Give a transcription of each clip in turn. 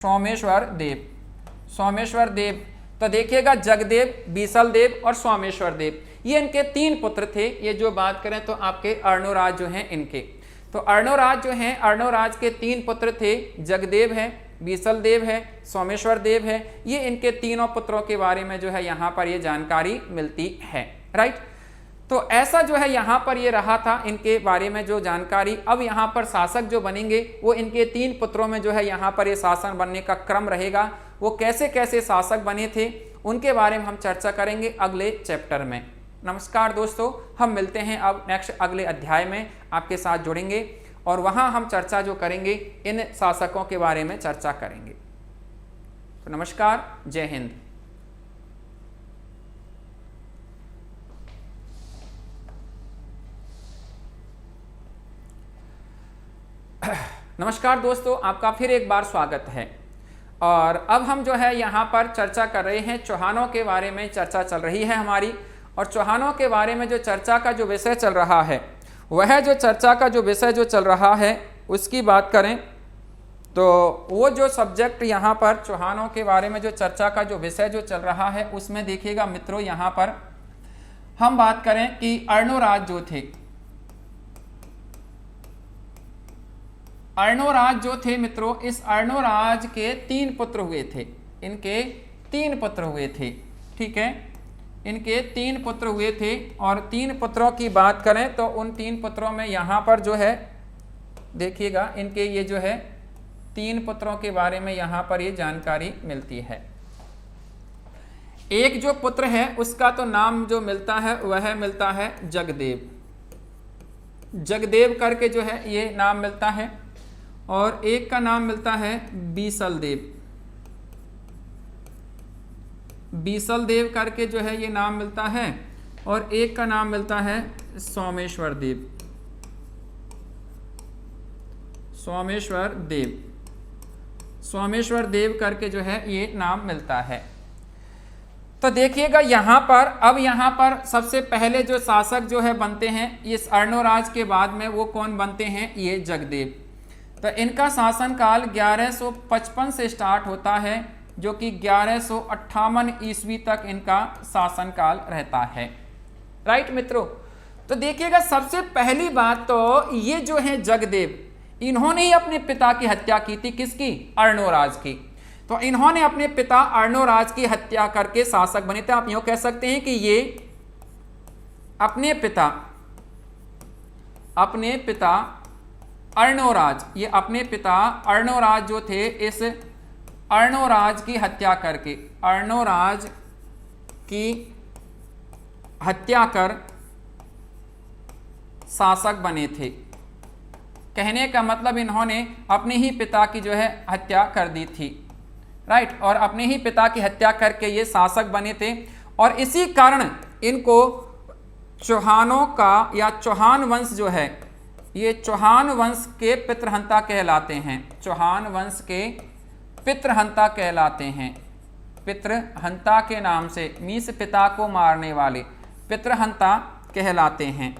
सोमेश्वर देव, सोमेश्वर देव। तो देखिएगा जगदेव, बीसल देव और सोमेश्वर देव, ये इनके 3 पुत्र थे। ये जो बात करें तो आपके अर्णोराज जो हैं इनके, तो अर्णोराज जो हैं, अर्णोराज के 3 पुत्र थे, जगदेव है, बीसल देव है, सोमेश्वर देव है। ये इनके तीनों पुत्रों के बारे में जो है यहाँ पर ये जानकारी मिलती है, राइट। तो ऐसा जो है यहाँ पर ये रहा था इनके बारे में जो जानकारी। अब यहाँ पर शासक जो बनेंगे वो इनके 3 पुत्रों में जो है यहाँ पर ये शासन बनने का क्रम रहेगा। वो कैसे कैसे शासक बने थे उनके बारे में हम चर्चा करेंगे अगले चैप्टर में। नमस्कार दोस्तों, हम मिलते हैं अब नेक्स्ट अगले अध्याय में, आपके साथ जुड़ेंगे और वहाँ हम चर्चा जो करेंगे इन शासकों के बारे में चर्चा करेंगे। तो नमस्कार, जय हिंद। नमस्कार दोस्तों, आपका फिर एक बार स्वागत है। और अब हम जो है यहाँ पर चर्चा कर रहे हैं चौहानों के बारे में, चर्चा चल रही है हमारी। और चौहानों के बारे में जो चर्चा का जो विषय चल रहा है, वह जो चर्चा का जो विषय जो चल रहा है उसकी बात करें तो वो जो सब्जेक्ट यहाँ पर चौहानों के बारे में जो चर्चा का जो विषय जो चल रहा है उसमें देखिएगा मित्रों, यहाँ पर हम बात करें कि अर्णोराज जो थे, अर्णोराज जो थे मित्रों, इस अर्णोराज के 3 पुत्र हुए थे। इनके 3 पुत्र हुए थे, ठीक है, इनके 3 पुत्र हुए थे। और 3 पुत्रों की बात करें तो उन 3 पुत्रों में यहाँ पर जो है देखिएगा इनके ये जो है 3 पुत्रों के बारे में यहाँ पर ये जानकारी मिलती है। एक जो पुत्र है उसका तो नाम जो मिलता है वह मिलता है जगदेव, जगदेव करके जो है ये नाम मिलता है। और एक का नाम मिलता है बीसल देव, बीसल देव करके जो है ये नाम मिलता है। और एक का नाम मिलता है सोमेश्वर देव, सोमेश्वर देव, सोमेश्वर देव करके जो है ये नाम मिलता है। तो देखिएगा यहाँ पर, अब यहाँ पर सबसे पहले जो शासक जो है बनते हैं इस अर्णोराज के बाद में, वो कौन बनते हैं, ये जगदेव। तो इनका शासनकाल 1155 से स्टार्ट होता है, जो कि 1158 ईस्वी तक इनका शासनकाल रहता है, राइट मित्रों। तो देखिएगा सबसे पहली बात तो ये जो है जगदेव, इन्होंने ही अपने पिता की हत्या की थी, किसकी, अर्णोराज की। तो इन्होंने अपने पिता अर्णोराज की हत्या करके शासक बने थे। आप यूं कह सकते हैं कि ये अपने पिता अर्णोराज, ये अपने पिता अर्णोराज जो थे, इस अर्णोराज की हत्या करके, अर्णोराज की हत्या कर शासक बने थे। कहने का मतलब इन्होंने अपने ही पिता की जो है हत्या कर दी थी, राइट। और अपने ही पिता की हत्या करके ये शासक बने थे। और इसी कारण इनको चौहानों का या चौहान वंश जो है, ये चौहान वंश के पितृहंता कहलाते हैं, चौहान वंश के पितृहंता कहलाते हैं। पितृहंता के नाम से, मीस पिता को मारने वाले, पितृहंता कहलाते हैं,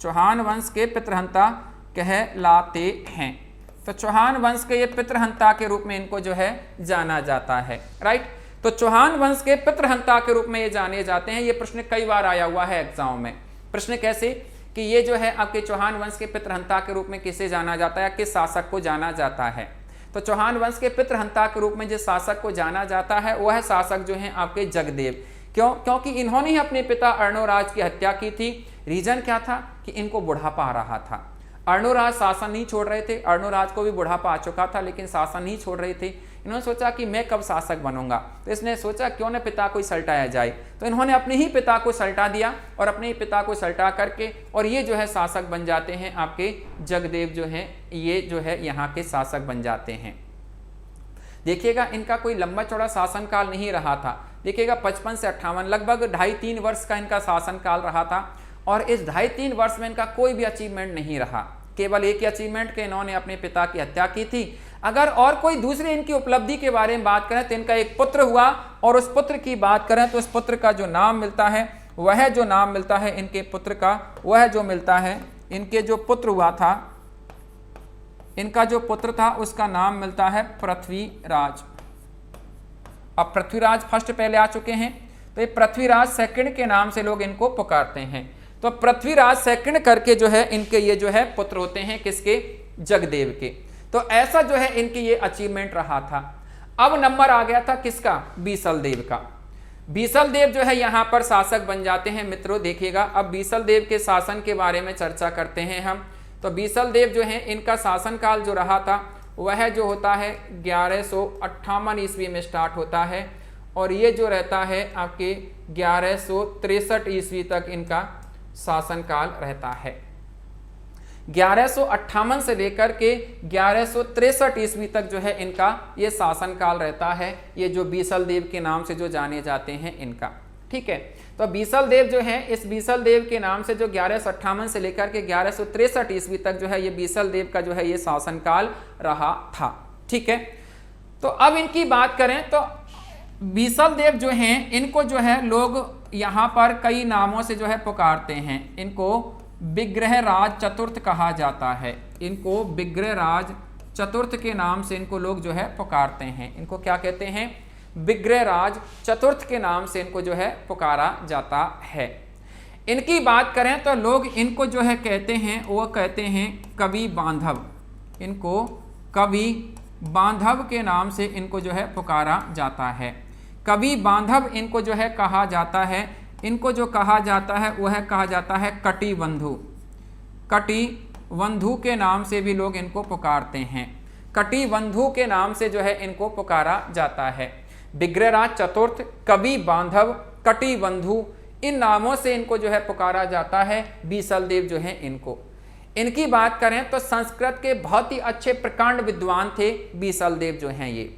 चौहान वंश के पितृहंता कहलाते हैं। तो चौहान वंश के ये पितृहंता के रूप में इनको जो है जाना जाता है, राइट। तो चौहान वंश के पितृहंता के रूप में ये जाने जाते हैं। ये प्रश्न कई बार आया हुआ है एग्जाम में। प्रश्न कैसे कि ये जो है आपके चौहान वंश के पितृहंता के रूप में किसे जाना जाता है, किस शासक को जाना जाता है। तो चौहान वंश के पितृहंता के रूप में जिस शासक को जाना जाता है वह शासक जो है आपके जगदेव। क्योंकि इन्होंने ही अपने पिता अर्णोराज की हत्या की थी। रीजन क्या था कि इनको बुढ़ापा आ रहा था। अर्णोराज शासन नहीं छोड़ रहे थे, अर्णोराज को भी बुढ़ापा आ चुका था लेकिन शासन नहीं छोड़ रहे थे। इन्होंने सोचा कि मैं कब शासक बनूंगा, तो इसने सोचा क्यों न पिता को सल्टाया जाए। तो इन्होंने अपने ही पिता को सल्टा दिया और अपने ही पिता को सल्टा करके और ये जो है शासक बन जाते हैं आपके जगदेव जो है, ये जो है यहाँ के शासक बन जाते हैं। देखिएगा इनका कोई लंबा चौड़ा शासनकाल नहीं रहा था। देखिएगा 55 से 58 लगभग 2.5-3 वर्ष का इनका शासनकाल रहा था। और इस 2.5-3 वर्ष में इनका कोई भी अचीवमेंट नहीं रहा, केवल एक ही अचीवमेंट के इन्होंने अपने पिता की हत्या की थी। अगर और कोई दूसरी इनकी उपलब्धि के बारे में बात करें तो इनका एक पुत्र हुआ, और उस पुत्र की बात करें तो उस पुत्र का जो नाम मिलता है, वह जो नाम मिलता है इनके पुत्र का, वह जो मिलता है, इनके जो पुत्र हुआ था इनका जो पुत्र था उसका नाम मिलता है पृथ्वीराज। अब पृथ्वीराज फर्स्ट पहले आ चुके हैं, तो ये पृथ्वीराज सेकंड के नाम से लोग इनको पुकारते हैं। तो पृथ्वीराज सेकंड करके जो है इनके ये जो है पुत्र होते हैं, किसके? जगदेव के। तो ऐसा जो है इनकी ये अचीवमेंट रहा था। अब नंबर आ गया था किसका? बीसल देव का। बीसल देव जो है यहाँ पर शासक बन जाते हैं मित्रों। देखिएगा, अब बीसल देव के शासन के बारे में चर्चा करते हैं हम। तो बीसल देव जो है इनका शासनकाल जो रहा था वह जो होता है 1158 ईस्वी में स्टार्ट होता है, और ये जो रहता है आपके 1163 ईस्वी तक इनका शासनकाल रहता है। 1158 से लेकर के 1163 ईस्वी तक जो है इनका ये शासनकाल रहता है, ये जो बीसल देव के नाम से जो जाने जाते हैं इनका। ठीक है, तो बीसल देव जो है, इस बीसल देव के नाम से जो 1158 से लेकर के 1163 ईस्वी तक जो है ये बीसल देव का जो है ये शासनकाल रहा था। ठीक है, तो अब इनकी बात करें तो बीसल देव जो हैं इनको जो है लोग यहाँ पर कई नामों से जो है पुकारते हैं। इनको विग्रहराज चतुर्थ कहा जाता है। इनको विग्रहराज चतुर्थ के नाम से इनको लोग जो है पुकारते हैं। इनको क्या कहते हैं? विग्रहराज चतुर्थ के नाम से इनको जो है पुकारा जाता है। इनकी बात करें तो लोग इनको जो है कहते हैं, वो कहते हैं कवि बांधव। इनको कवि बांधव के नाम से इनको जो है पुकारा जाता है। कवि बांधव इनको जो है कहा जाता है। इनको जो कहा जाता है वह कहा जाता है कटिबंधु। कटिबंधु के नाम से भी लोग इनको पुकारते हैं। कटिबंधु के नाम से जो है इनको पुकारा जाता है। विग्रहराज चतुर्थ, कवि बांधव, कटिबंधु, इन नामों से इनको जो है पुकारा जाता है। बीसल देव जो है इनको। इनकी बात करें तो संस्कृत के बहुत ही अच्छे प्रकांड विद्वान थे बीसल देव जो हैं। ये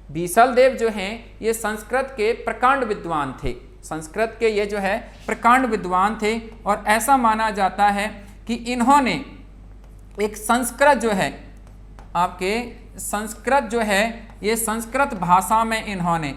बीसल देव जो हैं ये संस्कृत के प्रकांड विद्वान थे। संस्कृत के ये जो है प्रकांड विद्वान थे, और ऐसा माना जाता है कि इन्होंने एक संस्कृत जो है आपके संस्कृत जो है ये संस्कृत भाषा में इन्होंने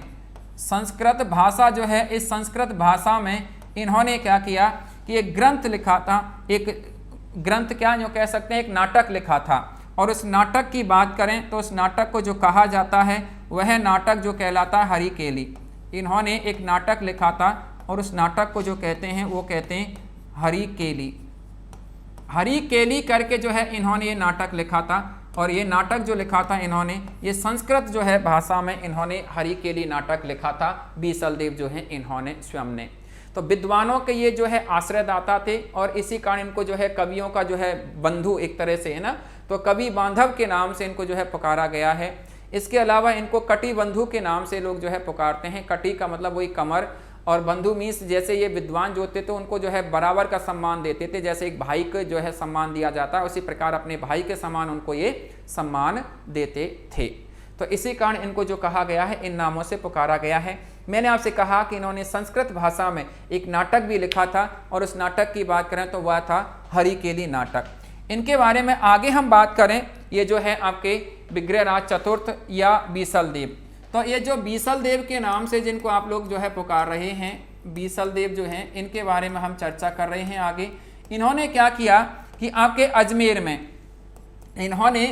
संस्कृत भाषा जो है इस संस्कृत भाषा में इन्होंने क्या किया कि एक ग्रंथ लिखा था। एक ग्रंथ क्या जो कह सकते हैं, एक नाटक लिखा था। और उस नाटक की बात करें तो उस नाटक को जो कहा जाता है वह नाटक जो कहलाता है हरिकेली। इन्होंने एक नाटक लिखा था और उस नाटक को जो कहते हैं वो कहते हैं हरिकेली। हरिकेली करके जो है इन्होंने ये नाटक लिखा था, और ये नाटक जो लिखा था इन्होंने ये संस्कृत जो है भाषा में इन्होंने हरिकेली नाटक लिखा था। बीसल देव जो है इन्होंने स्वयं ने। तो विद्वानों के ये जो है आश्रयदाता थे, और इसी कारण इनको जो है कवियों का जो है बंधु एक तरह से है ना, तो कवि बांधव के नाम से इनको जो है पुकारा गया है। इसके अलावा इनको कटिबंधु के नाम से लोग जो है पुकारते हैं। कटि का मतलब वही कमर, और बंधु मीन्स जैसे ये विद्वान जो होते थे उनको जो है बराबर का सम्मान देते थे। जैसे एक भाई को जो है सम्मान दिया जाता है, उसी प्रकार अपने भाई के समान उनको ये सम्मान देते थे। तो इसी कारण इनको जो कहा गया है इन नामों से पुकारा गया है। मैंने आपसे कहा कि इन्होंने संस्कृत भाषा में एक नाटक भी लिखा था, और उस नाटक की बात करें तो वह था हरिकेली नाटक। इनके बारे में आगे हम बात करें, ये जो है आपके विग्रहराज चतुर्थ या बीसल देव। तो ये जो बीसल देव के नाम से जिनको आप लोग जो है पुकार रहे हैं, बीसल देव जो हैं, इनके बारे में हम चर्चा कर रहे हैं आगे। इन्होंने क्या किया कि आपके अजमेर में इन्होंने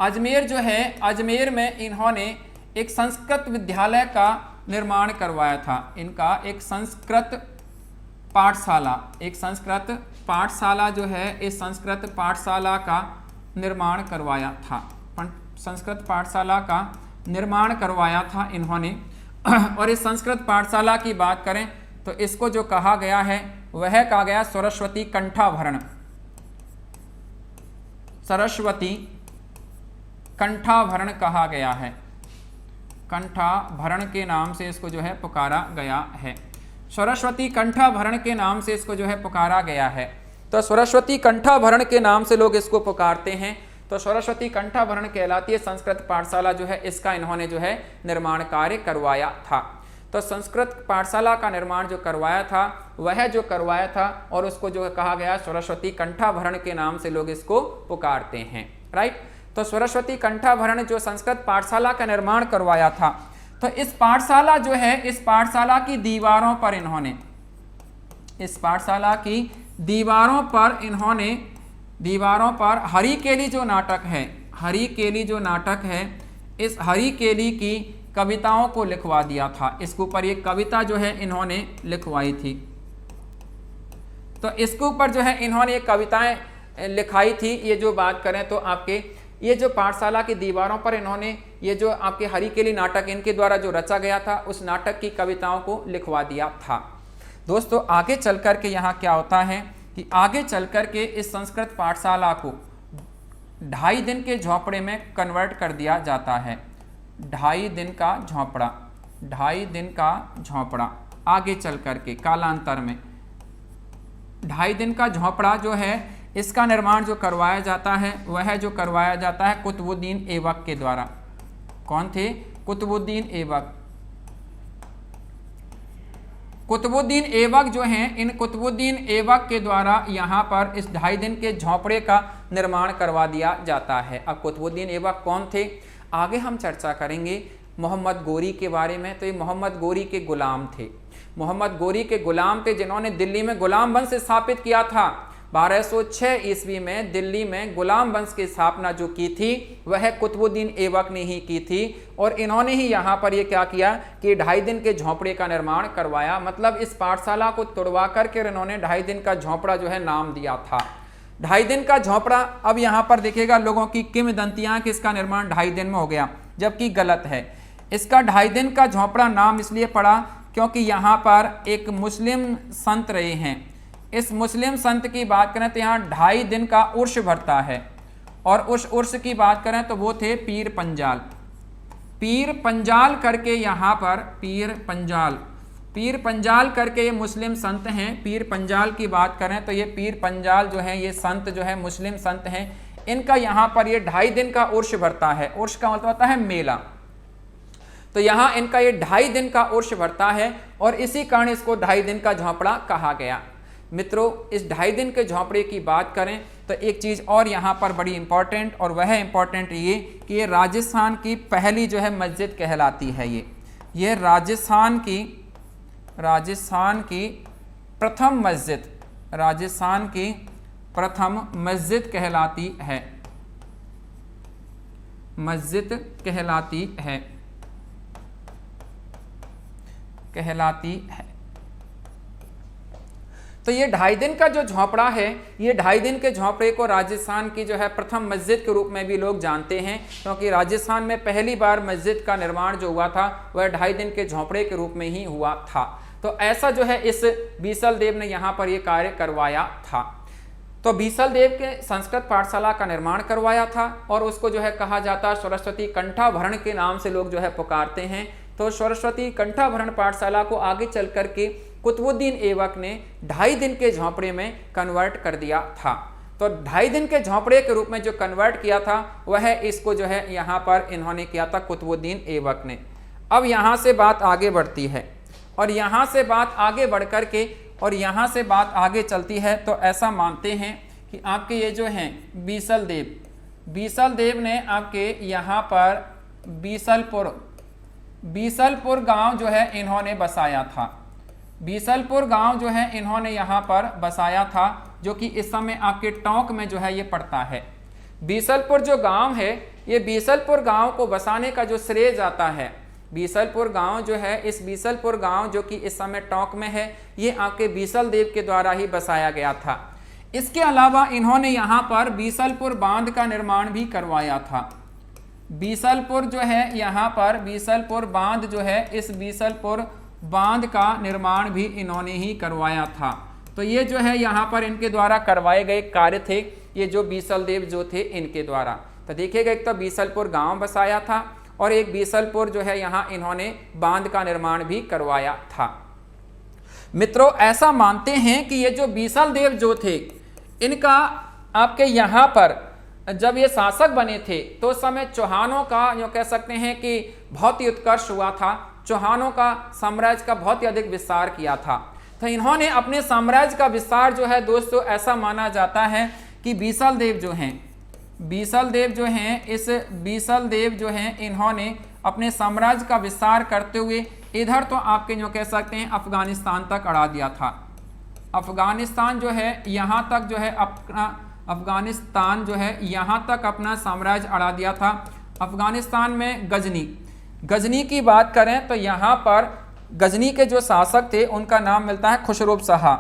अजमेर जो है अजमेर में इन्होंने एक संस्कृत विद्यालय का निर्माण करवाया था। इनका एक संस्कृत पाठशाला जो है इस संस्कृत पाठशाला का निर्माण करवाया था। संस्कृत पाठशाला का निर्माण करवाया था इन्होंने। और इस संस्कृत पाठशाला की बात करें तो इसको जो कहा गया है वह कहा गया सरस्वती कंठाभरण। सरस्वती कंठाभरण कहा गया है। कंठाभरण के नाम से इसको जो है पुकारा गया है। सरस्वती कंठाभरण के नाम से इसको जो है पुकारा गया है। तो सरस्वती कंठाभरण के नाम से लोग इसको पुकारते हैं। तो सरस्वती कंठाभरण कहलाती है संस्कृत पाठशाला जो है, इसका इन्होंने जो है निर्माण कार्य करवाया था। तो संस्कृत पाठशाला का निर्माण जो करवाया था वह जो करवाया था, और उसको जो कहा गया सरस्वती कंठाभरण के नाम से लोग इसको पुकारते हैं। राइट, तो सरस्वती कंठाभरण जो संस्कृत पाठशाला का निर्माण करवाया था, तो इस पाठशाला जो है इस पाठशाला की दीवारों पर इन्होंने दीवारों पर हरी केली जो नाटक है, हरी केली जो नाटक है, इस हरी केली की कविताओं को लिखवा दिया था। इसके ऊपर ये कविता जो है इन्होंने लिखवाई थी। तो इसके ऊपर जो है इन्होंने ये कविताएं लिखाई थी। ये जो बात करें तो आपके ये जो पाठशाला की दीवारों पर इन्होंने ये जो आपके हरी केली नाटक इनके द्वारा जो रचा गया था, उस नाटक की कविताओं को लिखवा दिया था। दोस्तों आगे चल कर के यहाँ क्या होता है कि आगे चल कर के इस संस्कृत पाठशाला को 2.5 दिन के झोंपड़े में कन्वर्ट कर दिया जाता है। 2.5 दिन का झोंपड़ा, 2.5 दिन का झोंपड़ा आगे चल कर के कालांतर में 2.5 दिन का झोंपड़ा जो है, इसका निर्माण जो करवाया जाता है वह जो करवाया जाता है कुतुबुद्दीन ऐबक के द्वारा। कौन थे? कुतुबुद्दीन ऐबक। कुतुबुद्दीन ऐबक जो हैं, इन कुतुबुद्दीन ऐबक के द्वारा यहाँ पर इस 2.5 दिन के झोंपड़े का निर्माण करवा दिया जाता है। अब कुतुबुद्दीन ऐबक कौन थे, आगे हम चर्चा करेंगे मोहम्मद गोरी के बारे में। तो ये मोहम्मद गोरी के गुलाम थे, मोहम्मद गोरी के गुलाम थे, जिन्होंने दिल्ली में गुलाम वंश स्थापित किया था। 1206 ईस्वी में दिल्ली में गुलाम वंश की स्थापना जो की थी वह कुतुबुद्दीन ऐबक ने ही की थी। और इन्होंने ही यहाँ पर ये क्या किया कि 2.5 दिन के झोंपड़े का निर्माण करवाया। मतलब इस पाठशाला को तुड़वा करके इन्होंने 2.5 दिन का झोंपड़ा जो है नाम दिया था। 2.5 दिन का झोंपड़ा। अब यहाँ पर देखिएगा लोगों की किंवदंतियां कि इसका निर्माण 2.5 दिन में हो गया, जबकि गलत है। इसका 2.5 दिन का झोंपड़ा नाम इसलिए पड़ा क्योंकि यहाँ पर एक मुस्लिम संत रहे हैं। इस मुस्लिम संत की बात करें तो यहाँ 2.5 दिन का उर्स भरता है, और उस उर्स की बात करें तो वो थे पीर पंजाल। पीर पंजाल करके यहाँ पर पीर पंजाल करके ये मुस्लिम संत हैं। पीर पंजाल की बात करें तो ये पीर पंजाल जो है, ये संत जो है मुस्लिम संत हैं। इनका यहाँ पर ये 2.5 दिन का उर्स भरता है। उर्स का मतलब होता है मेला। तो यहाँ इनका ये 2.5 दिन का उर्स भरता है, और इसी कारण इसको 2.5 दिन का झोंपड़ा कहा गया। मित्रों इस 2.5 दिन के झोंपड़े की बात करें तो एक चीज़ और यहाँ पर बड़ी इंपॉर्टेंट, और वह इंपॉर्टेंट ये कि ये राजस्थान की पहली जो है मस्जिद कहलाती है। ये राजस्थान की प्रथम मस्जिद, राजस्थान की प्रथम मस्जिद कहलाती है, मस्जिद कहलाती है। तो ये 2.5 दिन का जो झोंपड़ा है, ये 2.5 दिन के झोंपड़े को राजस्थान की जो है प्रथम मस्जिद के रूप में भी लोग जानते हैं, क्योंकि राजस्थान में पहली बार मस्जिद का निर्माण जो हुआ था वह 2.5 दिन के झोंपड़े के रूप में ही हुआ था। तो ऐसा जो है इस बीसल देव ने यहाँ पर ये कार्य करवाया था। तो बीसल देव के संस्कृत पाठशाला का निर्माण करवाया था, और उसको जो है कहा जाता सरस्वती कंठाभरण के नाम से लोग जो है पुकारते हैं। तो सरस्वती कंठाभरण पाठशाला को आगे चल करके कुतुबुद्दीन ऐबक ने 2.5 दिन के झोंपड़े में कन्वर्ट कर दिया था। तो 2.5 दिन के झोंपड़े के रूप में जो कन्वर्ट किया था वह इसको जो है यहाँ पर इन्होंने किया था कुतुबुद्दीन ऐबक ने। अब यहाँ से बात आगे बढ़ती है, और यहाँ से बात आगे बढ़ कर के और यहाँ से बात आगे चलती है। तो ऐसा मानते हैं कि आपके ये जो हैं बीसल देव ने आपके यहाँ पर बीसलपुर गांव जो है इन्होंने बसाया था। बीसलपुर गांव जो है इन्होंने यहाँ पर बसाया था, जो कि इस समय आपके टोंक में जो है ये पड़ता है। बीसलपुर जो गांव है, ये बीसलपुर गांव को बसाने का जो श्रेय जाता है, बीसलपुर गांव जो है, इस बीसलपुर गांव जो कि इस समय टोंक में है, ये आपके बीसल देव के द्वारा ही बसाया गया था। इसके अलावा इन्होंने यहाँ पर बीसलपुर बांध का निर्माण भी करवाया था। बीसलपुर जो है यहाँ पर बीसलपुर बांध जो है, इस बीसलपुर बांध का निर्माण भी इन्होंने ही करवाया था। तो ये जो है यहाँ पर इनके द्वारा करवाए गए कार्य थे, ये जो बीसल देव जो थे इनके द्वारा। तो देखिएगा, एक तो बीसलपुर गांव बसाया था, और एक बीसलपुर जो है यहाँ इन्होंने बांध का निर्माण भी करवाया था। मित्रों ऐसा मानते हैं कि ये जो बीसल देव जो थे, इनका आपके यहाँ पर जब ये शासक बने थे तो उस समय चौहानों का जो कह सकते हैं कि बहुत ही उत्कर्ष हुआ था। चौहानों का साम्राज्य का बहुत ही अधिक विस्तार किया था। तो इन्होंने अपने साम्राज्य का विस्तार जो है दोस्तों, ऐसा माना जाता है कि बीसल देव जो हैं इस बीसल देव जो हैं इन्होंने अपने साम्राज्य का विस्तार करते हुए इधर तो आपके जो कह सकते हैं अफगानिस्तान तक अड़ा दिया था। अफगानिस्तान जो है यहाँ तक जो है अपना अफगानिस्तान जो है यहाँ तक अपना साम्राज्य अड़ा दिया था। अफगानिस्तान में गजनी की बात करें तो यहाँ पर गजनी के जो शासक थे उनका नाम मिलता है खुसरो शाह।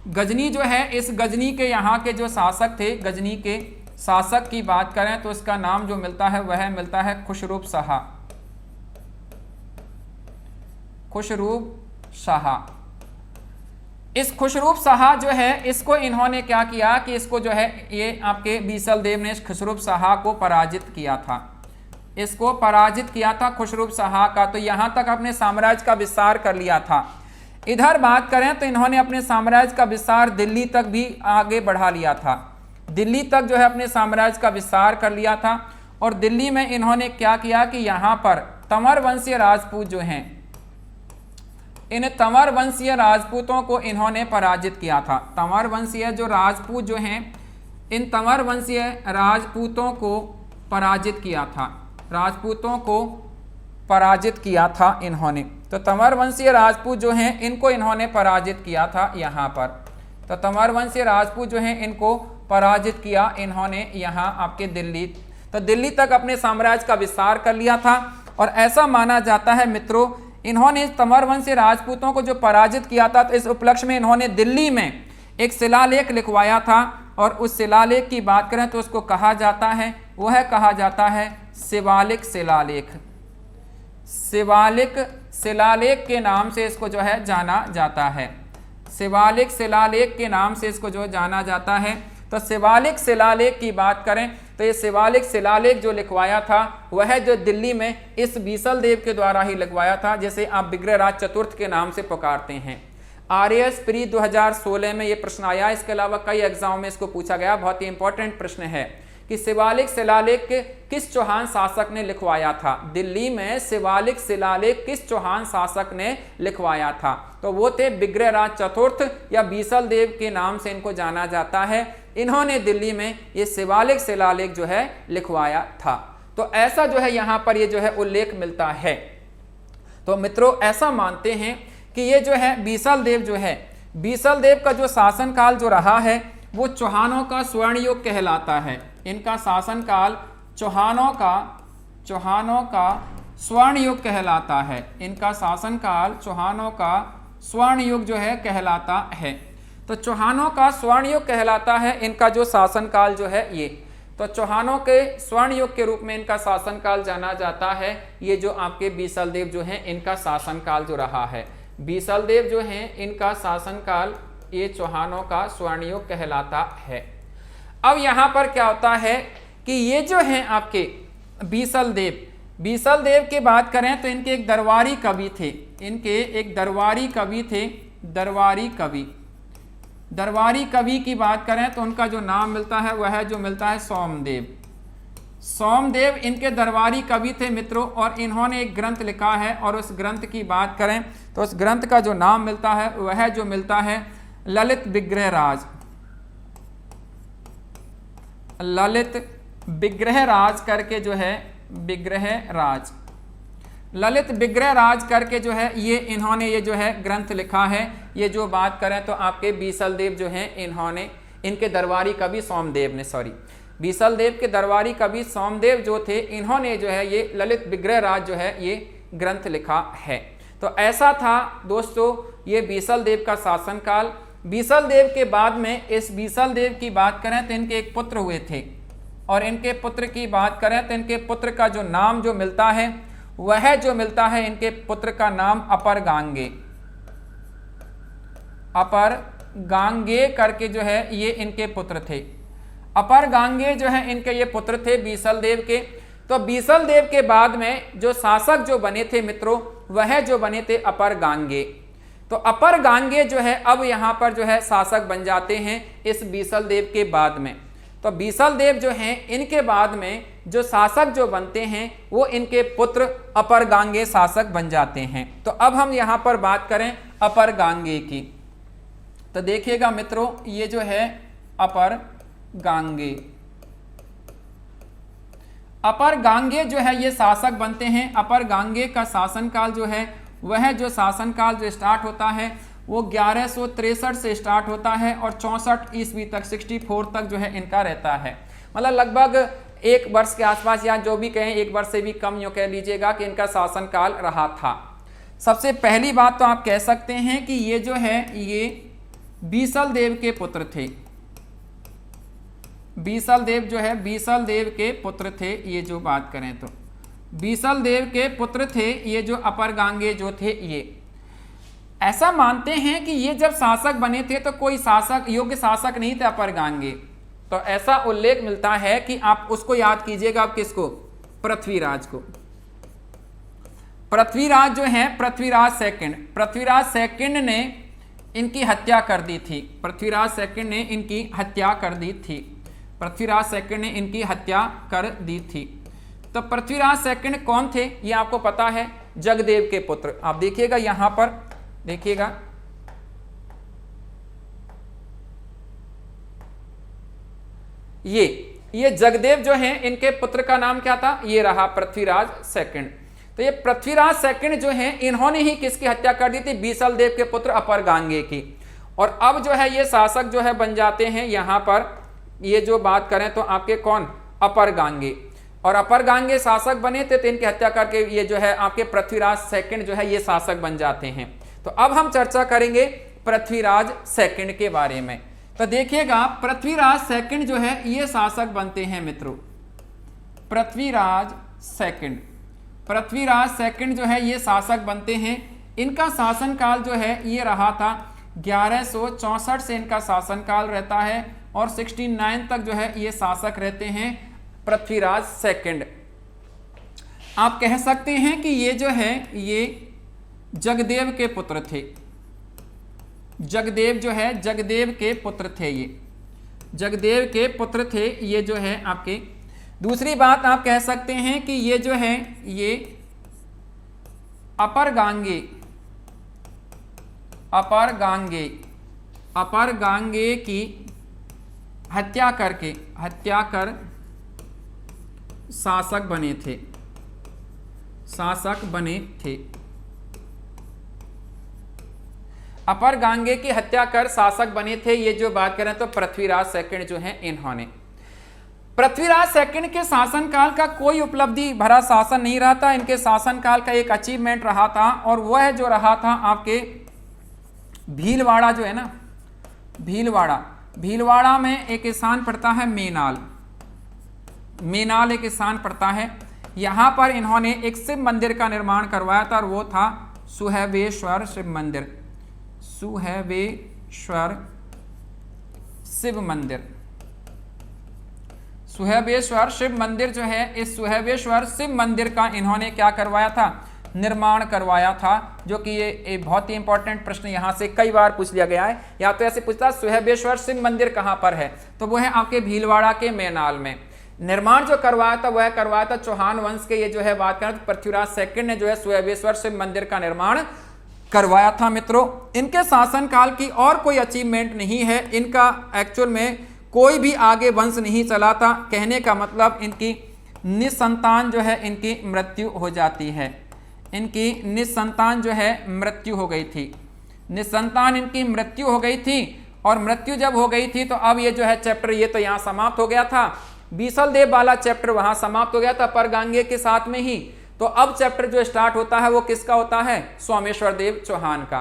गजनी जो है, इस गजनी के यहाँ के जो शासक थे, गजनी के शासक की बात करें तो इसका नाम जो मिलता है वह मिलता है खुसरो शाह। इस खुसरो शाह जो है, इसको इन्होंने क्या किया कि इसको जो है ये आपके बीसल देव ने इस खुसरो शाह को पराजित किया था। इसको पराजित किया था खुसरो शाह का, तो यहां तक अपने साम्राज्य का विस्तार कर लिया था। इधर बात करें तो इन्होंने अपने साम्राज्य का विस्तार दिल्ली तक भी आगे बढ़ा लिया था। दिल्ली तक जो है अपने साम्राज्य का विस्तार कर लिया था। और दिल्ली में इन्होंने क्या किया कि यहां पर तंवर वंशीय राजपूत जो हैं, इन तंवर वंशीय राजपूतों को इन्होंने पराजित किया था। तंवर वंशीय जो राजपूत जो हैं, इन तंवर वंशीय राजपूतों को पराजित किया था। राजपूतों को पराजित किया था इन्होंने। तो तंवर वंशीय राजपूत जो हैं इनको इन्होंने पराजित किया था यहाँ पर। तो तंवर वंशीय राजपूत जो हैं इनको पराजित किया इन्होंने यहाँ आपके दिल्ली। तो दिल्ली तक अपने साम्राज्य का विस्तार कर लिया था। और ऐसा माना जाता है मित्रों, इन्होंने तंवर वंशीय राजपूतों को जो पराजित किया था, तो इस उपलक्ष्य में इन्होंने दिल्ली में एक शिलालेख लिखवाया था। और उस शिलालेख की बात करें तो उसको कहा जाता है, वह कहा जाता है शिवालिक शिलालेख। शिवालिक शिलालेख के नाम से इसको जो है जाना जाता है। शिवालिक शिलालेख के नाम से इसको जो जाना जाता है। तो शिवालिक शिलालेख की बात करें तो ये शिवालिक शिलालेख जो लिखवाया था वह जो दिल्ली में इस बीसल देव के द्वारा ही लिखवाया था, जिसे आप विग्रहराज चतुर्थ के नाम से पुकारते हैं। आरएएस प्री 2016 में ये प्रश्न आया। इसके अलावा कई एग्जाम में इसको पूछा गया। बहुत ही इंपॉर्टेंट प्रश्न है कि शिवालिक शिलालेख किस चौहान शासक ने लिखवाया था। दिल्ली में शिवालिक शिलालेख किस चौहान शासक ने लिखवाया था? तो वो थे विग्रहराज चतुर्थ या बीसल देव के नाम से इनको जाना जाता है। इन्होंने दिल्ली में ये शिवालिक शिलालेख जो है लिखवाया था। तो ऐसा जो है यहाँ पर ये जो है उल्लेख मिलता है। तो मित्रों ऐसा मानते हैं कि ये जो है बीसल देव जो है, बीसल देव का जो शासनकाल जो रहा है वो चौहानों का स्वर्ण युग कहलाता है। इनका शासनकाल चौहानों का स्वर्ण युग कहलाता है। इनका शासनकाल चौहानों का स्वर्ण युग जो है कहलाता है। तो चौहानों का स्वर्ण युग कहलाता है इनका जो शासनकाल जो है ये। तो चौहानों के स्वर्ण युग के रूप में इनका शासनकाल जाना जाता है। ये जो आपके बीसल देव जो हैं इनका शासनकाल जो रहा है, बीसल देव जो हैं इनका शासनकाल ये चौहानों का स्वर्ण युग कहलाता है। अब यहाँ पर क्या होता है कि ये जो हैं आपके बीसल देव की बात करें तो इनके एक दरबारी कवि थे। इनके एक दरबारी कवि थे, दरबारी कवि की बात करें तो उनका जो नाम मिलता है वह जो मिलता है सोमदेव इनके दरबारी कवि थे मित्रों। और इन्होंने एक ग्रंथ लिखा है और उस ग्रंथ की बात करें तो उस ग्रंथ का जो नाम मिलता है वह जो मिलता है ललित विग्रहराज करके जो है ललित विग्रहराज करके जो है ये इन्होंने ये जो है ग्रंथ लिखा है। ये जो बात करें तो आपके बीसल देव जो हैं इन्होंने, इनके दरबारी कवि सोमदेव ने, बीसल देव के दरबारी कवि सोमदेव जो थे इन्होंने जो है ये ललित विग्रहराज जो है ये ग्रंथ लिखा है। तो ऐसा था दोस्तों ये बीसल देव का शासनकाल। बीसल देव के बाद में इस बीसल देव की बात करें तो इनके एक पुत्र हुए थे। और इनके पुत्र की बात करें तो इनके पुत्र का जो नाम जो मिलता है वह जो मिलता है इनके पुत्र का नाम अपर गांगे करके जो है ये इनके पुत्र थे। अपर गांगे जो है इनके ये पुत्र थे बीसल देव के। तो बीसल देव के बाद में जो शासक जो बने थे मित्रों वह जो बने थे अपर गांगे। तो अपर गांगे जो है अब यहाँ पर जो है शासक बन जाते हैं इस बीसल देव के बाद में। तो बीसल देव जो हैं इनके बाद में जो शासक जो बनते हैं वो इनके पुत्र अपर गांगे शासक बन जाते हैं। तो अब हम यहाँ पर बात करें अपर गांगे की। तो देखिएगा मित्रों ये जो है अपर गांगे जो है ये शासक बनते हैं। अपर गांगे का शासनकाल जो है वह जो शासनकाल जो स्टार्ट होता है वो 1163 से स्टार्ट होता है और 64 ईस्वी तक 64 तक जो है इनका रहता है। मतलब लगभग 1 वर्ष के आसपास, या जो भी कहें 1 वर्ष से भी कम यूँ कह लीजिएगा कि इनका शासनकाल रहा था। सबसे पहली बात तो आप कह सकते हैं कि ये जो है ये बीसल देव के पुत्र थे। बीसल देव जो है बीसल देव के पुत्र थे। ये जो बात करें तो बीसल देव के पुत्र थे ये जो अपर गांगे जो थे। ये ऐसा मानते हैं कि ये जब शासक बने थे तो कोई शासक योग्य शासक नहीं थे अपर गांगे। तो ऐसा उल्लेख मिलता है कि आप उसको याद कीजिएगा। आप किसको? पृथ्वीराज को। पृथ्वीराज जो है पृथ्वीराज सेकंड ने इनकी हत्या कर दी थी। पृथ्वीराज सेकंड ने इनकी हत्या कर दी थी। पृथ्वीराज सेकंड ने इनकी हत्या कर दी थी। तो पृथ्वीराज सेकंड कौन थे? ये आपको पता है, जगदेव के पुत्र। आप देखिएगा यहां पर, देखिएगा ये जगदेव जो हैं इनके पुत्र का नाम क्या था? ये रहा पृथ्वीराज सेकंड। तो ये पृथ्वीराज सेकंड जो हैं इन्होंने ही किसकी हत्या कर दी थी? बीसल देव के पुत्र अपर गांगे की। और अब जो है ये शासक जो है बन जाते हैं यहां पर, ये जो बात करें तो आपके कौन? अपर गांगे। और अपर गांगे शासक बने थे तो इनकी हत्या करके ये जो है आपके पृथ्वीराज सेकंड जो है ये शासक बन जाते हैं। तो अब हम चर्चा करेंगे पृथ्वीराज सेकंड के बारे में। तो देखिएगा पृथ्वीराज सेकंड जो है ये शासक बनते हैं मित्रों। पृथ्वीराज सेकंड जो है ये शासक बनते हैं। इनका शासनकाल जो है ये रहा था 1164 से इनका शासनकाल रहता है और 69 तक जो है ये शासक रहते हैं पृथ्वीराज सेकंड। आप कह सकते हैं कि ये जो है ये जगदेव के पुत्र थे। जगदेव जो है जगदेव के पुत्र थे। ये जगदेव के पुत्र थे ये जो है आपके। दूसरी बात आप कह सकते हैं कि ये जो है ये अपर गांगे की हत्या कर शासक बने थे। अपर गांगे की हत्या कर शासक बने थे। ये जो बात करें तो पृथ्वीराज सेकंड जो हैं इन्होंने। पृथ्वीराज सेकंड के शासनकाल का कोई उपलब्धि भरा शासन नहीं रहा था। इनके शासनकाल का एक अचीवमेंट रहा था और वह जो रहा था आपके भीलवाड़ा जो है ना, भीलवाड़ा में एक स्थान पड़ता है मेनाल एक स्थान पड़ता है। यहां पर इन्होंने एक शिव मंदिर का निर्माण करवाया था और वो था सुहेबेश्वर शिव मंदिर। सुहेबेश्वर शिव मंदिर जो है, इस सुहेबेश्वर शिव मंदिर का इन्होंने क्या करवाया था? निर्माण करवाया था। जो कि ये बहुत ही इंपॉर्टेंट प्रश्न यहां से कई बार पूछ लिया गया है। या तो ऐसे पूछता सुहेबेश्वर शिव मंदिर कहां पर है, तो वो है आपके भीलवाड़ा के मेनाल में। निर्माण जो करवाया था वह करवाया था चौहान वंश के, ये जो है बात करें तो पृथ्वीराज सेकंड ने जो है सुहेबेश्वर शिव मंदिर का निर्माण करवाया था मित्रों। इनके शासनकाल की और कोई अचीवमेंट नहीं है। इनका एक्चुअल में कोई भी आगे वंश नहीं चला था। कहने का मतलब इनकी निसंतान जो है इनकी मृत्यु हो जाती है। इनकी निसंतान जो है मृत्यु हो गई थी। निसंतान इनकी मृत्यु हो गई थी। और मृत्यु जब हो गई थी तो अब ये जो है चैप्टर ये तो यहाँ समाप्त हो गया था। बीसल देव वाला चैप्टर वहां समाप्त हो गया था अपर गांगे के साथ में ही। तो अब चैप्टर जो स्टार्ट होता है वो किसका होता है? सोमेश्वर देव चौहान का।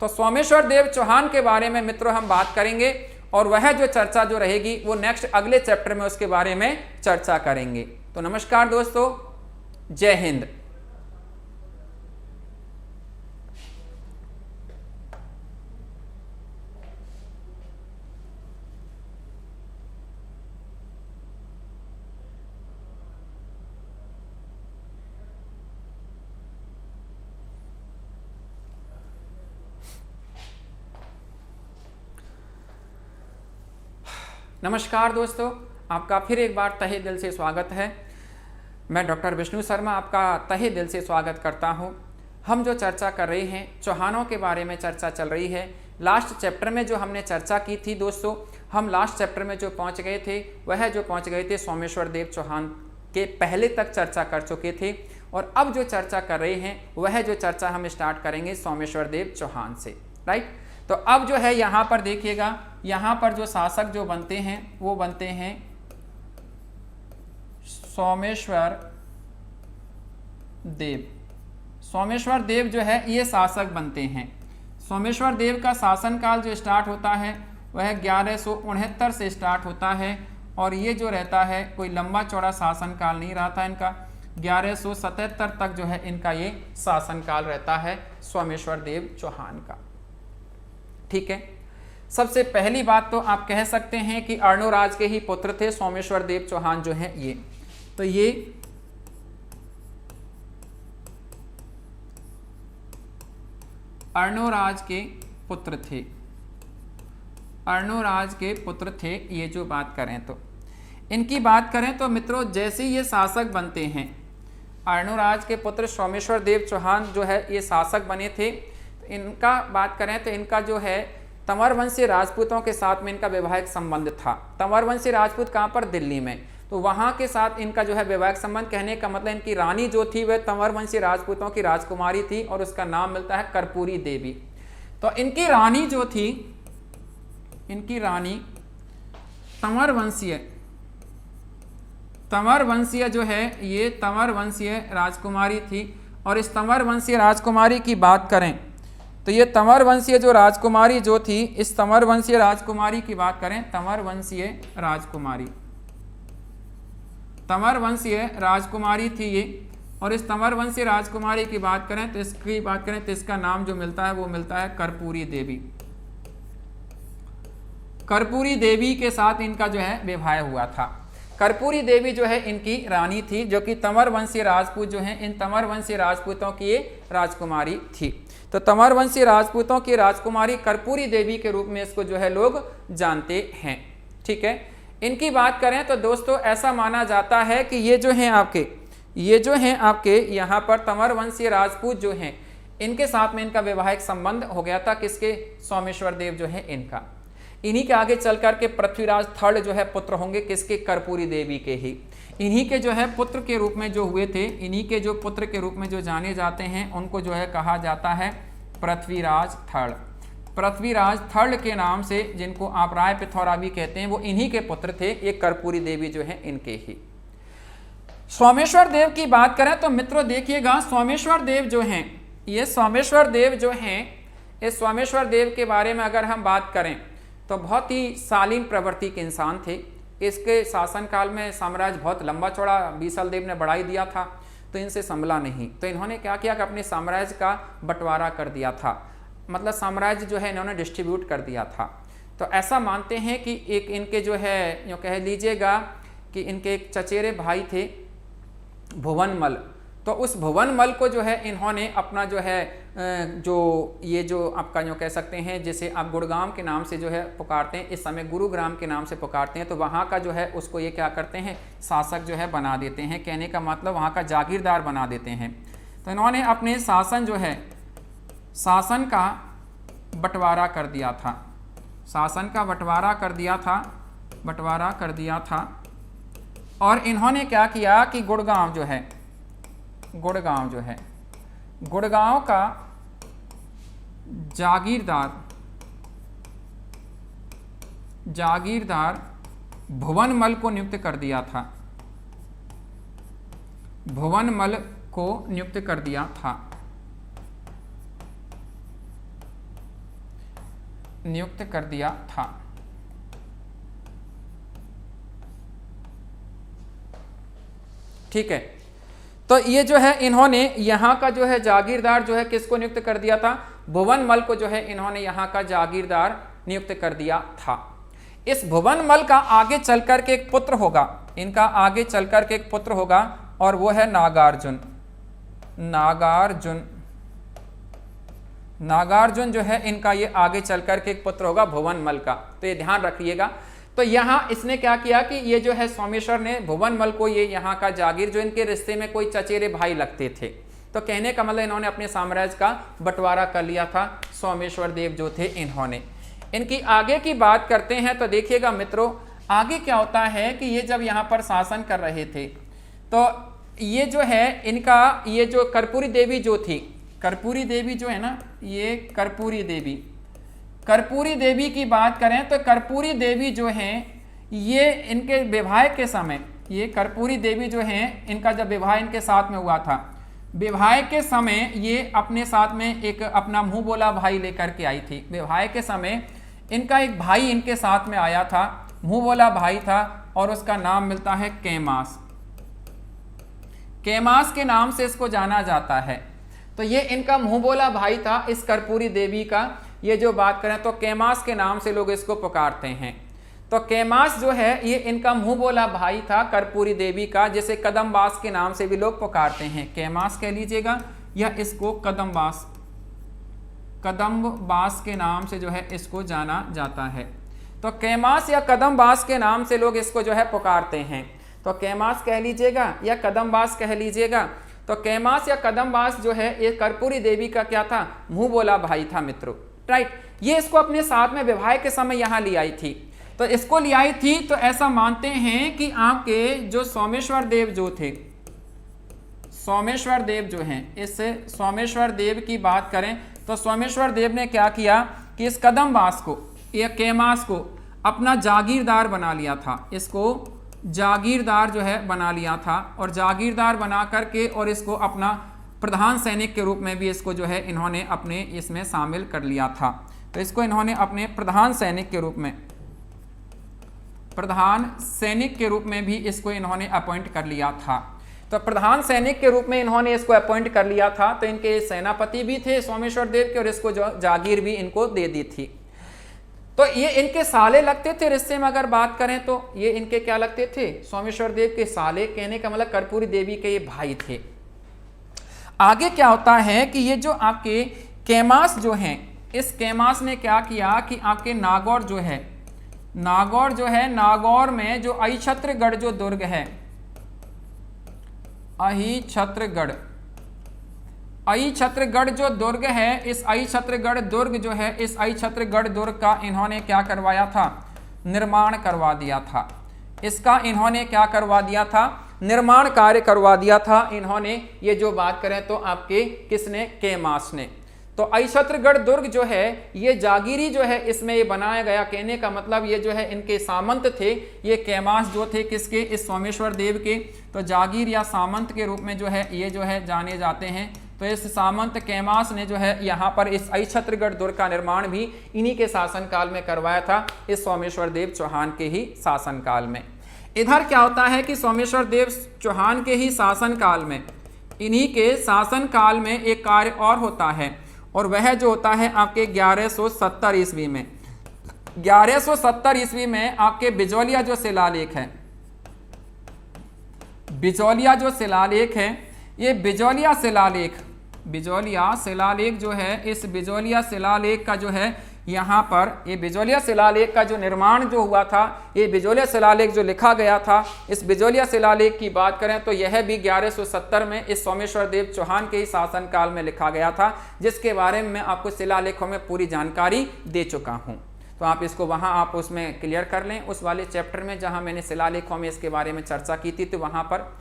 तो सोमेश्वर देव चौहान के बारे में मित्रों हम बात करेंगे और वह जो चर्चा जो रहेगी वो नेक्स्ट अगले चैप्टर में उसके बारे में चर्चा करेंगे। तो नमस्कार दोस्तों, जय हिंद। नमस्कार दोस्तों, आपका फिर एक बार तहे दिल से स्वागत है। मैं डॉक्टर विष्णु शर्मा आपका तहे दिल से स्वागत करता हूं। हम जो चर्चा कर रहे हैं चौहानों के बारे में चर्चा चल रही है। लास्ट चैप्टर में जो हमने चर्चा की थी दोस्तों, हम लास्ट चैप्टर में जो पहुंच गए थे वह जो पहुंच गए थे सोमेश्वर देव चौहान के पहले तक चर्चा कर चुके थे। और अब जो चर्चा कर रहे हैं वह जो चर्चा हम स्टार्ट करेंगे सोमेश्वर देव चौहान से। राइट, तो अब जो है यहाँ पर देखिएगा, यहाँ पर जो शासक जो बनते हैं वो बनते हैं सोमेश्वर देव। सोमेश्वर देव जो है ये शासक बनते हैं। सोमेश्वर देव का शासनकाल जो स्टार्ट होता है वह 1169 से स्टार्ट होता है और ये जो रहता है कोई लंबा चौड़ा शासनकाल नहीं रहता इनका, 1177 तक जो है इनका ये शासनकाल रहता है सोमेश्वर देव चौहान का। ठीक है, सबसे पहली बात तो आप कह सकते हैं कि अर्णोराज के ही पुत्र थे सोमेश्वर देव चौहान जो है ये। तो ये अर्णोराज के पुत्र थे, अर्णोराज के पुत्र थे ये जो बात करें तो। इनकी बात करें तो मित्रों जैसे ये शासक बनते हैं, अर्णोराज के पुत्र सोमेश्वर देव चौहान जो है ये शासक बने थे। तो इनका बात करें तो इनका जो है तंवर वंशीय राजपूतों के साथ में इनका वैवाहिक संबंध था। तंवर वंशीय राजपूत कहाँ पर? दिल्ली में। तो वहाँ के साथ इनका जो है वैवाहिक संबंध, कहने का मतलब इनकी रानी जो थी वह तंवर वंशीय राजपूतों की राजकुमारी थी और उसका नाम मिलता है कर्पूरी देवी। तो इनकी रानी जो थी, इनकी रानी तंवर वंशीय जो है ये तंवर वंशीय राजकुमारी थी। और इस तंवर वंशीय राजकुमारी की बात करें तो ये तंवर वंशीय जो राजकुमारी जो थी, इस तंवर वंशीय राजकुमारी की बात करें, तंवर वंशीय राजकुमारी थी ये। और इस तंवर वंशीय राजकुमारी की बात करें तो इसका नाम जो मिलता है वो मिलता है कर्पूरी देवी। कर्पूरी देवी के साथ इनका जो है विवाह हुआ था। कर्पूरी देवी जो है इनकी रानी थी, जो कि तंवर वंशीय राजपूत जो हैं, इन तंवर वंशीय राजपूतों की ये राजकुमारी थी। तो तंवर वंशीय राजपूतों की राजकुमारी कर्पूरी देवी के रूप में इसको जो है लोग जानते हैं। ठीक है, इनकी बात करें तो दोस्तों ऐसा माना जाता है कि ये जो हैं आपके यहाँ पर तंवर वंशीय राजपूत जो हैं, इनके साथ में इनका वैवाहिक संबंध हो गया था। किसके? सोमेश्वर देव जो है इनका। इन्हीं के आगे चल करके पृथ्वीराज थर्ड जो है पुत्र होंगे, किसके? कर्पूरी देवी के ही। इन्हीं के जो है पुत्र के रूप में जो हुए थे, इन्हीं के जो पुत्र के रूप में जो जाने जाते हैं उनको जो है कहा जाता है पृथ्वीराज थर्ड। पृथ्वीराज थर्ड के नाम से, जिनको आप राय पिथौरा भी कहते हैं, वो इन्हीं के पुत्र थे। ये कर्पूरी देवी जो है इनके ही। सोमेश्वर देव की बात करें तो मित्रों देखिएगा, सोमेश्वर देव जो हैं, ये सोमेश्वर देव जो हैं, इस सोमेश्वर देव के बारे में अगर हम बात करें तो बहुत ही शालीन प्रवृत्ति के इंसान थे। इसके शासनकाल में साम्राज्य बहुत लंबा चौड़ा बीसल देव ने बढ़ाई दिया था, तो इनसे संभला नहीं। तो इन्होंने क्या किया कि अपने साम्राज्य का बंटवारा कर दिया था, मतलब साम्राज्य जो है इन्होंने डिस्ट्रीब्यूट कर दिया था। तो ऐसा मानते हैं कि एक इनके जो है, जो कह लीजिएगा कि इनके एक चचेरे भाई थे भुवनमल। तो उस भुवनमल को जो है इन्होंने अपना जो है जो आपका जो कह सकते हैं, जिसे आप गुड़गांव के नाम से जो है पुकारते हैं, इस समय गुरुग्राम के नाम से पुकारते हैं, तो वहाँ का जो है उसको ये क्या करते हैं, शासक जो है बना देते हैं। कहने का मतलब वहाँ का जागीरदार बना देते हैं। तो इन्होंने अपने शासन जो है, शासन का बंटवारा कर दिया था, शासन का बंटवारा कर दिया था। और इन्होंने क्या किया कि गुड़गांव जो है, गुड़गांव का जागीरदार भुवनमल को नियुक्त कर दिया था। भुवनमल को नियुक्त कर दिया था। ठीक है, तो ये जो है इन्होंने यहाँ का जो है जागीरदार जो है किसको नियुक्त कर दिया था? भुवनमल को जो है इन्होंने यहाँ का जागीरदार नियुक्त कर दिया था। इस भुवनमल का आगे चलकर के एक पुत्र होगा, इनका आगे चलकर के एक पुत्र होगा और वो है नागार्जुन जो है इनका ये आगे चलकर के एक पुत्र होगा भुवनमल का। तो ये ध्यान रखिएगा। तो यहाँ इसने क्या किया कि ये जो है सोमेश्वर ने भुवनमल को, ये यहाँ का जागीर जो इनके रिश्ते में कोई चचेरे भाई लगते थे, तो कहने का मतलब इन्होंने अपने साम्राज्य का बंटवारा कर लिया था। सोमेश्वर देव जो थे इन्होंने। इनकी आगे की बात करते हैं तो देखिएगा मित्रों, आगे क्या होता है कि ये जब यहाँ पर शासन कर रहे थे तो ये जो है इनका, ये जो कर्पूरी देवी जो थी, कर्पूरी देवी जो है ना, ये कर्पूरी देवी, कर्पूरी देवी की बात करें तो कर्पूरी देवी जो हैं ये इनके विवाह के समय, ये कर्पूरी देवी जो हैं इनका जब विवाह इनके साथ में हुआ था, विवाह के समय ये अपने साथ में एक अपना मुंह बोला भाई लेकर के आई थी। विवाह के समय इनका एक भाई इनके साथ में आया था, मुंह बोला भाई था, और उसका नाम मिलता है कैमास। कैमास के नाम से इसको जाना जाता है। तो ये इनका मुंह बोला भाई था इस कर्पूरी देवी का, ये जो बात करें तो कैमास के नाम से लोग इसको पुकारते हैं। तो कैमास जो है ये इनका मुंह बोला भाई था कर्पूरी देवी का, जिसे कदमबास के नाम से भी लोग पुकारते हैं। कैमास कह लीजिएगा या इसको कदमबास, कदमबास के नाम से जो है इसको जाना जाता है। तो कैमास या कदमबास के नाम से लोग इसको जो है पुकारते हैं। तो कैमास कह लीजिएगा या कदमबास कह लीजिएगा। तो कैमास या कदमबास जो है ये कर्पूरी देवी का क्या था, मुंह बोला भाई था मित्रों, राइट। ये इसको अपने साथ में विवाह के समय यहाँ ले आई थी। तो इसको ले आई थी तो ऐसा मानते हैं कि आपके जो सोमेश्वर देव जो थे, सोमेश्वर देव जो हैं, इस सोमेश्वर देव की बात करें तो सोमेश्वर देव ने क्या किया कि इस कदमबास को या कैमास को अपना जागीरदार बना लिया था। इसको जागीरदार जो है बना लिया था, और जागीरदार बना करके और इसको अपना प्रधान सैनिक के रूप में भी इसको जो है इन्होंने अपने इसमें शामिल कर लिया था। तो इसको इन्होंने अपने प्रधान सैनिक के रूप में, प्रधान सैनिक के रूप में भी इसको इन्होंने अपॉइंट कर लिया था। तो प्रधान सैनिक के रूप में इन्होंने इसको अपॉइंट कर लिया था। तो इनके सेनापति भी थे सोमेश्वर देव के, और इसको जो जागीर भी इनको दे दी थी। तो ये इनके साले लगते थे। रिश्ते में अगर बात करें तो ये इनके क्या लगते थे, सोमेश्वर देव के साले, कहने का मतलब कर्पूरी देवी के ये भाई थे। आगे क्या होता है कि ये जो आपके कैमास जो हैं, इस कैमास ने क्या किया कि आपके नागौर जो है, नागौर जो है, नागौर में जो अहिछत्रगढ़ जो दुर्ग है, अहिछत्रगढ़, अहिछत्रगढ़ जो दुर्ग है, इस अहिछत्रगढ़ दुर्ग जो है, इस अहिछत्रगढ़ दुर्ग का इन्होंने क्या करवाया था, निर्माण करवा दिया था। इसका इन्होंने क्या करवा दिया था, निर्माण कार्य करवा दिया था इन्होंने। ये जो बात करें तो आपके किसने, कैमास ने। तो अहिछत्रगढ़ दुर्ग जो है ये जागीरी जो है इसमें ये बनाया गया। कहने का मतलब ये जो है इनके सामंत थे, ये कैमास जो थे किसके, इस सोमेश्वर देव के। तो जागीर या सामंत के रूप में जो है ये जो है जाने जाते हैं। तो इस सामंत कैमास ने जो है यहाँ पर इस अहिछत्रगढ़ दुर्ग का निर्माण भी इन्हीं के शासनकाल में करवाया था, इस सोमेश्वर देव चौहान के ही शासनकाल में। इधर क्या होता है कि सोमेश्वर देव चौहान के ही शासनकाल में, इन्हीं के शासनकाल में एक कार्य और होता है, और वह जो होता है आपके 1170 ईस्वी में। 1170 ईस्वी में आपके बिजौलिया जो शिलालेख है, बिजौलिया जो शिलालेख है, ये बिजौलिया शिलालेख, बिजौलिया शिलालेख जो है, इस बिजौलिया शिलालेख का जो है यहाँ पर, ये बिजौलिया शिलालेख का जो निर्माण जो हुआ था, ये बिजौलिया शिलालेख जो लिखा गया था, इस बिजौलिया शिलालेख की बात करें तो यह भी 1170 में इस सोमेश्वर देव चौहान के ही शासनकाल में लिखा गया था, जिसके बारे में मैं आपको शिलालेखों में पूरी जानकारी दे चुका हूँ। तो आप इसको वहाँ आप उसमें क्लियर कर लें, उस वाले चैप्टर में जहाँ मैंने शिलालेखों में इसके बारे में चर्चा की थी, तो वहाँ पर।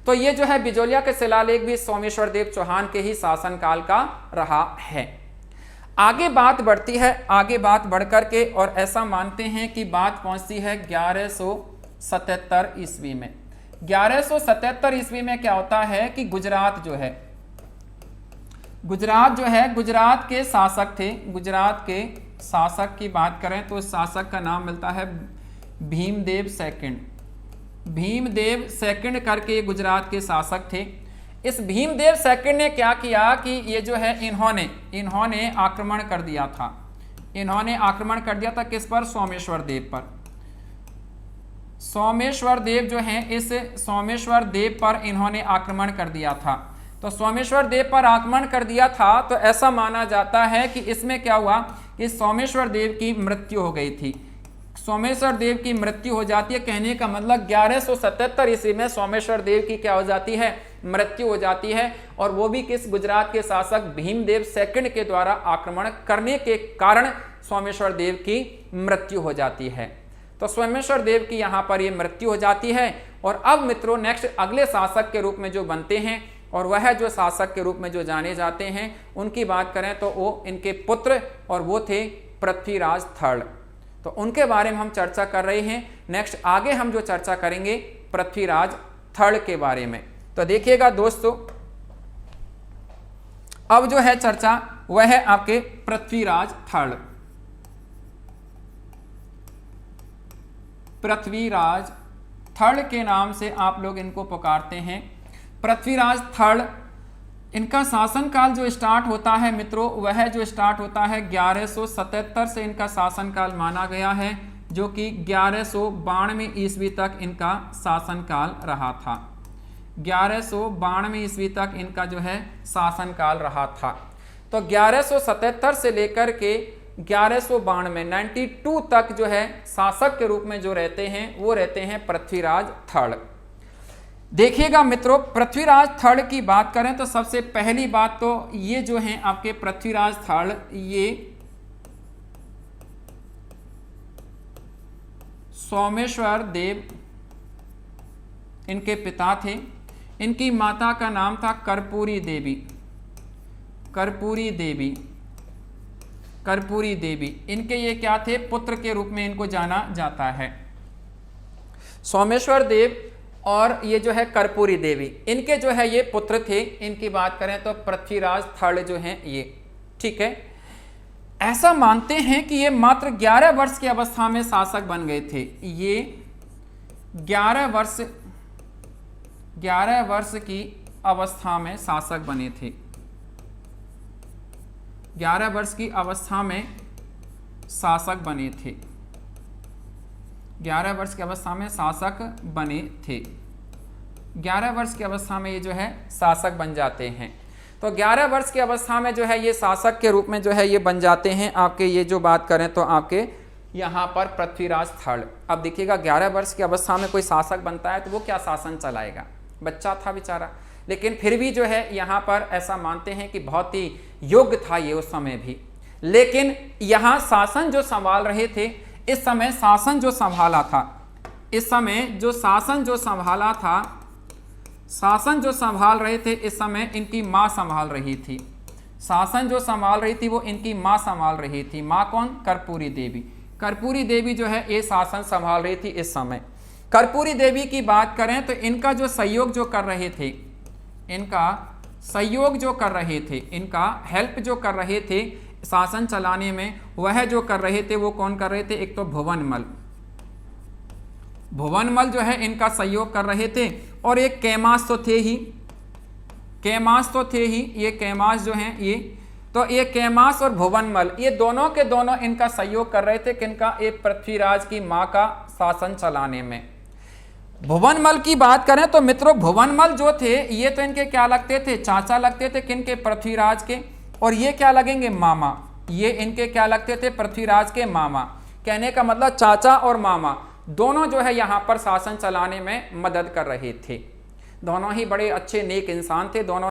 तो ये जो है बिजौलिया के शिलालेख भी सोमेश्वर देव चौहान के ही शासनकाल का रहा है। आगे बात बढ़ती है, आगे बात बढ़ करके और ऐसा मानते हैं कि बात पहुंचती है 1177 ईस्वी में। 1177 ईस्वी में क्या होता है कि गुजरात जो है, गुजरात जो है, गुजरात के शासक थे। गुजरात के शासक की बात करें तो उस शासक का नाम मिलता है भीमदेव सेकंड। भीमदेव सेकंड करके गुजरात के शासक थे। इस भीमदेव सेकंड ने क्या किया कि ये जो है इन्होंने आक्रमण कर दिया था। इन्होंने आक्रमण कर दिया था किस पर, सोमेश्वर देव पर। सोमेश्वर देव जो हैं, इस सोमेश्वर देव पर इन्होंने आक्रमण कर दिया था। तो सोमेश्वर देव पर आक्रमण कर दिया था, तो ऐसा माना जाता है कि इसमें क्या हुआ कि सोमेश्वर देव की मृत्यु हो गई थी। सोमेश्वर देव की मृत्यु हो जाती है, कहने का मतलब 1177 ईस्वी में सोमेश्वर देव की क्या हो जाती है, मृत्यु हो जाती है। और वो भी किस, गुजरात के शासक भीमदेव सेकंड के द्वारा आक्रमण करने के कारण सोमेश्वर देव की मृत्यु हो जाती है। तो सोमेश्वर देव की यहाँ पर ये मृत्यु हो जाती है। और अब मित्रों नेक्स्ट अगले शासक के रूप में जो बनते हैं, और वह जो शासक के रूप में जो जाने जाते हैं, उनकी बात करें तो वो इनके पुत्र, और वो थे पृथ्वीराज थर्ड। तो उनके बारे में हम चर्चा कर रहे हैं। नेक्स्ट आगे हम जो चर्चा करेंगे पृथ्वीराज थर्ड के बारे में। तो देखिएगा दोस्तों, अब जो है चर्चा वह है आपके पृथ्वीराज थर्ड। पृथ्वीराज थर्ड के नाम से आप लोग इनको पुकारते हैं। पृथ्वीराज थर्ड, इनका शासनकाल जो स्टार्ट होता है मित्रों, वह जो स्टार्ट होता है 1177 से इनका शासनकाल माना गया है, जो कि 1192 ईस्वी तक इनका शासनकाल रहा था। 1192 ईस्वी तक इनका जो है शासनकाल रहा था। तो 1177 से लेकर के 1192 92 तक जो है शासक के रूप में जो रहते हैं वो रहते हैं पृथ्वीराज थर्ड। देखिएगा मित्रों, पृथ्वीराज थर्ड की बात करें तो सबसे पहली बात तो ये जो हैं आपके पृथ्वीराज थर्ड, ये सोमेश्वर देव इनके पिता थे। इनकी माता का नाम था कर्पूरी देवी। कर्पूरी देवी, कर्पूरी देवी, इनके ये क्या थे, पुत्र के रूप में इनको जाना जाता है। सोमेश्वर देव और ये जो है कर्पूरी देवी, इनके जो है ये पुत्र थे। इनकी बात करें तो पृथ्वीराज थर्ड जो हैं ये, ठीक है। ऐसा मानते हैं कि ये मात्र 11 वर्ष की अवस्था में शासक बन गए थे। ये 11 वर्ष की अवस्था में शासक बने थे। 11 वर्ष की अवस्था में शासक बने थे। 11 वर्ष की अवस्था में शासक बने थे। 11 वर्ष की अवस्था में ये जो है शासक बन जाते हैं। तो 11 वर्ष की अवस्था में जो है ये शासक के रूप में जो है ये बन जाते हैं आपके। ये जो बात करें तो आपके यहाँ पर पृथ्वीराज थर्ड। अब देखिएगा 11 वर्ष की अवस्था में कोई शासक बनता है तो वो क्या शासन चलाएगा, बच्चा था बेचारा। लेकिन फिर भी जो है यहाँ पर ऐसा मानते हैं कि बहुत ही योग्य था ये उस समय भी। लेकिन यहाँ शासन जो संभाल रहे थे, इस समय शासन जो संभाला था, इस समय जो शासन जो संभाला था, शासन जो संभाल रहे थे इस समय इनकी माँ संभाल रही थी। शासन जो संभाल रही थी वो इनकी माँ संभाल रही थी। माँ कौन? कर्पूरी देवी। कर्पूरी देवी जो है ये शासन संभाल रही थी इस समय। कर्पूरी देवी की बात करें तो इनका जो सहयोग जो कर रहे थे, इनका सहयोग जो कर रहे थे, इनका हेल्प जो कर रहे थे शासन चलाने में, वह जो कर रहे थे वो कौन कर रहे थे? एक तो भुवनमल। भुवनमल जो है इनका सहयोग कर रहे थे। और एक कैमास तो थे ही, कैमास तो थे ही, ये कैमास जो हैं ये, तो ये कैमास और भुवनमल ये दोनों के दोनों इनका सहयोग कर रहे थे किनका? एक पृथ्वीराज की माँ का शासन चलाने में। भुवनमल की बात करें तो मित्रों भुवनमल जो थे ये तो इनके क्या लगते थे? चाचा लगते थे। किनके? पृथ्वीराज के। और ये क्या लगेंगे? मामा। ये इनके क्या लगते थे? पृथ्वीराज के मामा। कहने का मतलब चाचा और मामा दोनों जो है यहाँ पर शासन चलाने में मदद कर रहे थे। दोनों ही बड़े अच्छे नेक इंसान थे। दोनों